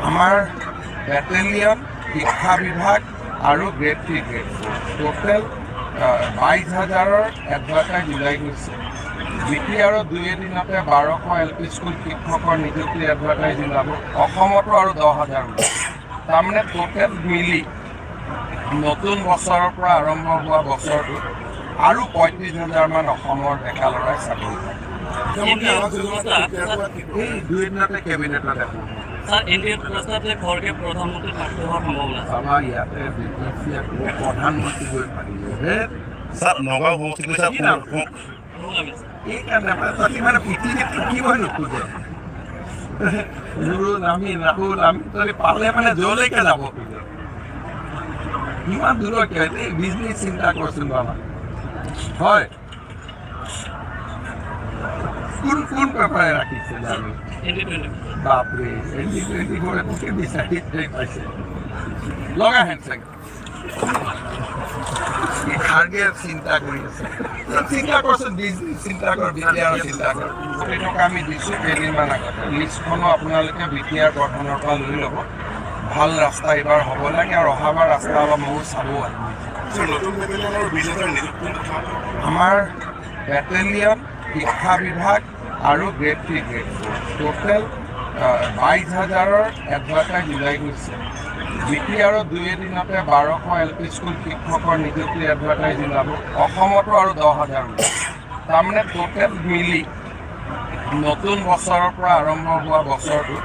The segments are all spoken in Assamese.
আমাৰ বেটেলিয়ন, শিক্ষা বিভাগ আৰু গ্ৰেড 3 গ্ৰেড 4 টোটেল 22,000 এডভাৰটাইজ ওলাই গৈছে। BTR 2 এদিনতে 1200 LP স্কুল শিক্ষকৰ নিযুক্তি এডভাৰটাইজ ওলাব। অসমতো আৰু 10,000 ওলাব। তাৰমানে টোটেল মিলি নতুন বছৰৰ পৰা আৰম্ভ হোৱা বছৰটো আৰু 35,000 মান অসমৰ ডেকা ল'ৰাই চাকৰি পায়। এই 2 দিনতে কেবিনেটত এখন আমাৰ ইয়াতে প্ৰধানমন্ত্ৰী গৈ পাৰিলেহে নগাঁও সমষ্টিত এইকাৰণে মানে পৃথিৱীত থাকিবই নোখোজে। নুৰুল আমি ৰাহুল আমি পালে মানে যলৈকে যাব খোজে। ইমান দূৰলৈকে এই বিজনেছ চিন্তা কৰচোন বাবা। হয়, কোন পেপাৰে ৰাখিছিল আমি বাপৰে ND24 বিচাৰি পাইছে লগা হেন চাগে খাৰ্গে চিন্তা কৰি আছে। চিন্তা কৰচোন, বিজনেছ চিন্তা কৰ, BTR চিন্তা কৰ। কোটি টকা আমি দিছোঁ কেইদিনমান আগতে। লিষ্টখনো আপোনালোকে BTR গঠনৰ পৰা লৈ ল'ব। ভাল ৰাস্তা এইবাৰ হ'ব লাগে আৰু অহাবাৰ ৰাস্তা অলপ ময়ো চাব আহিম। আমাৰ বেটেলিয়ন, শিক্ষা বিভাগ আৰু গ্ৰেড 3 গ্ৰেড 4 টোটেল 22,000 এডভাৰটাইজ ওলাই গৈছে। BTR 2 এদিনতে 1200 LP স্কুল শিক্ষকৰ নিযুক্তি এডভাৰটাইজ ওলাব। অসমতো আৰু 10,000 ওলাব। তাৰমানে টোটেল মিলি নতুন বছৰৰ পৰা আৰম্ভ হোৱা বছৰটো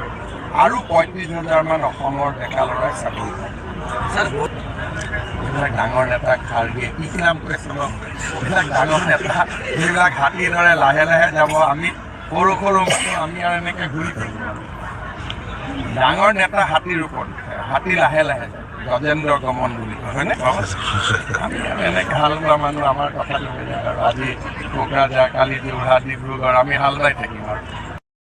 আৰু 35,000 মান অসমৰ ডেকা ল'ৰাই চাকৰি পায়। এইবিলাক ডাঙৰ নেতা খাৰ্গে কি নাম কৈছে ন? এইবিলাক ডাঙৰ নেতা, এইবিলাক হাতীৰ দৰে লাহে লাহে যাব। আমি সৰু সৰু মানুহ, আমি আৰু এনেকৈ ঘূৰি থাকিম। ডাঙৰ নেতা হাতীৰ ওপৰত, হাতী লাহে লাহে যায়। গজেন্দ্ৰ গমন বুলি কয়, হয়নে? আমি আৰু এনেকৈ হাল বোৱা মানুহ, আমাৰ কথাটো বেলেগ আৰু। আজি কোকৰাঝাৰ, কালি যোৰহাট, ডিব্ৰুগড় আমি হাল বাই থাকিম আৰু।